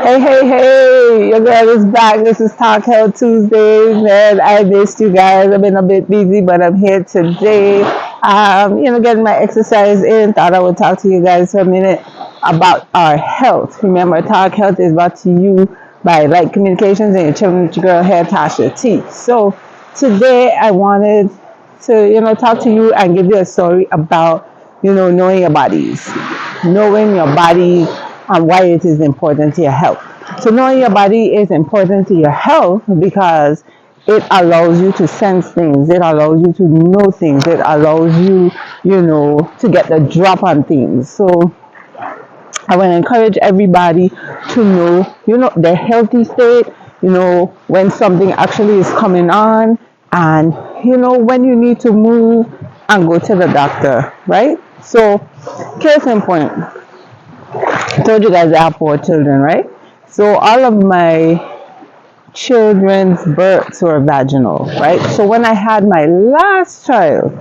Hey, hey, hey, your girl is back. This is Talk Health Tuesday. Man, I missed you guys. I've been a bit busy, but I'm here today. Getting my exercise in. Thought I would talk to you guys for a minute about our health. Remember, Talk Health is brought to you by Light Communications and your children with your girl here, Tasha T. So today I wanted to, talk to you and give you a story about, knowing your bodies, knowing your body and why it is important to your health. So knowing your body is important to your health because it allows you to sense things. It allows you to know things. It allows you, to get the drop on things. So I want to encourage everybody to know, their healthy state, when something actually is coming on and, when you need to move and go to the doctor, right? So, case in point, I told you guys I have 4 children, right? So all of my children's births were vaginal, right? So when I had my last child,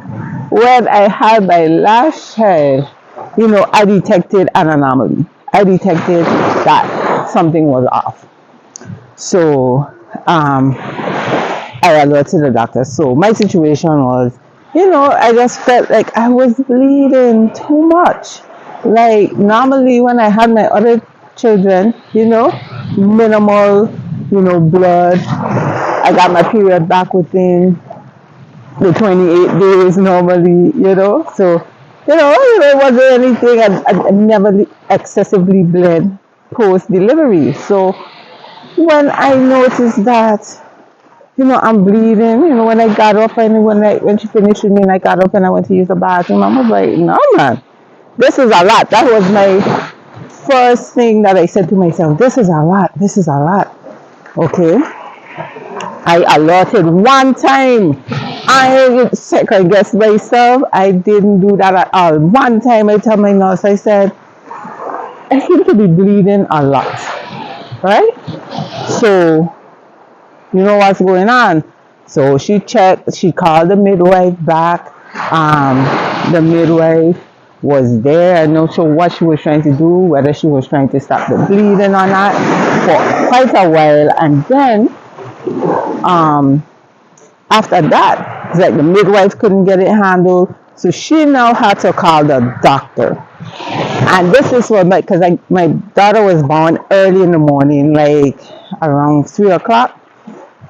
I detected an anomaly. I detected that something was off. So I alerted the doctor. So my situation was, I just felt like I was bleeding too much. Like normally when I had my other children, minimal, blood. I got my period back within the 28 days normally, So, it wasn't anything. I never excessively bled post delivery. So when I noticed that, I'm bleeding, when I got up and when she finished with me and I got up and I went to use the bathroom, I was like, no man, this is a lot. That was my first thing that I said to myself, this is a lot, this is a lot. Okay. I alerted one time. I second guess myself. I didn't do that at all. One time I told my nurse, I said, I seem to be bleeding a lot. Right? So, you know what's going on. So she checked, she called the midwife back. The midwife was there. I'm not sure what she was trying to do, whether she was trying to stop the bleeding or not, for quite a while. And then after that, it's like the midwife couldn't get it handled. So she now had to call the doctor. And this is what because my daughter was born early in the morning, like around 3 o'clock.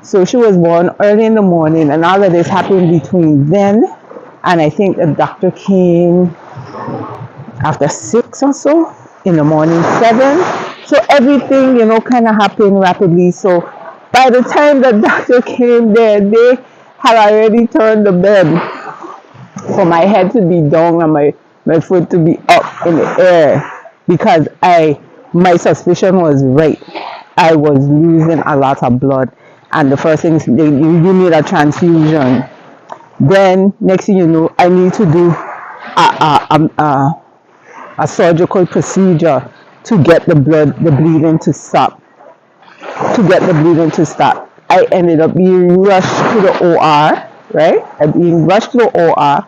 So she was born early in the morning, and all of this happened between then and I think the doctor came after 6 or so in the morning, 7. So everything, kind of happened rapidly. So by the time the doctor came there, they had already turned the bed for my head to be down and my foot to be up in the air because my suspicion was right. I was losing a lot of blood, and the first thing is you need a transfusion. Then next thing you know, I need to do a surgical procedure to get the bleeding to stop. I ended up being rushed to the OR, right? I'm being rushed to the OR.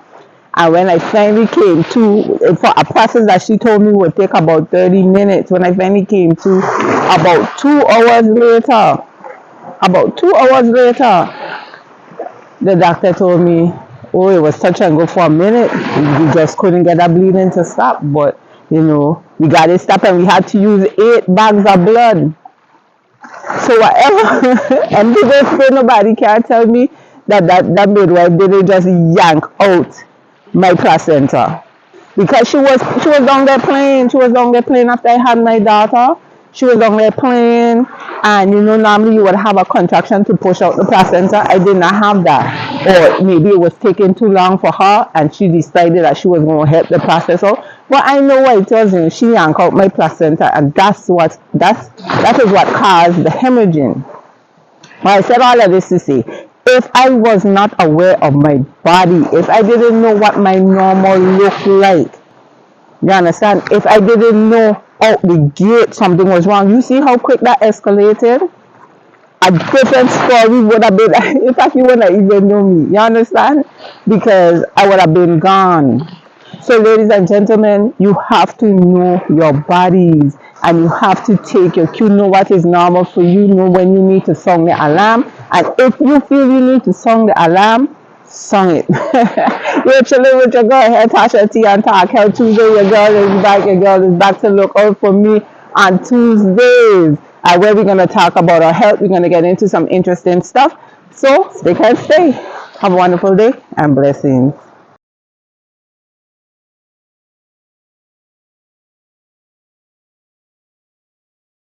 And when I finally came to, for a process that she told me would take about 30 minutes, when I finally came to, about 2 hours later, the doctor told me, oh, it was touch and go for a minute. We just couldn't get that bleeding to stop. But, we got it stopped and we had to use 8 bags of blood. So whatever, and nobody can tell me that midwife didn't just yank out my placenta because she was down there playing. She was down there playing after I had my daughter. She was down there playing, and normally you would have a contraction to push out the placenta. I did not have that, or maybe it was taking too long for her, and she decided that she was going to help the process out. But I know what it was. She yanked out my placenta, and that is what caused the hemorrhaging. Well, I said all of this to say, if I was not aware of my body, if I didn't know what my normal looked like, you understand? If I didn't know out the gate something was wrong, you see how quick that escalated? A different story would have been, in fact, you wouldn't even know me, you understand? Because I would have been gone. So ladies and gentlemen, you have to know your bodies. and you have to take your cue, know what is normal for you, know when you need to sound the alarm, and if you feel you need to sound the alarm, song it. You're chilling with your girl here, Tasha T and Talk. Hell Tuesday, your girl is back. Your girl is back to look out for me on Tuesdays. Where we're gonna talk about our health. We're gonna get into some interesting stuff. So stay. Have a wonderful day and blessings.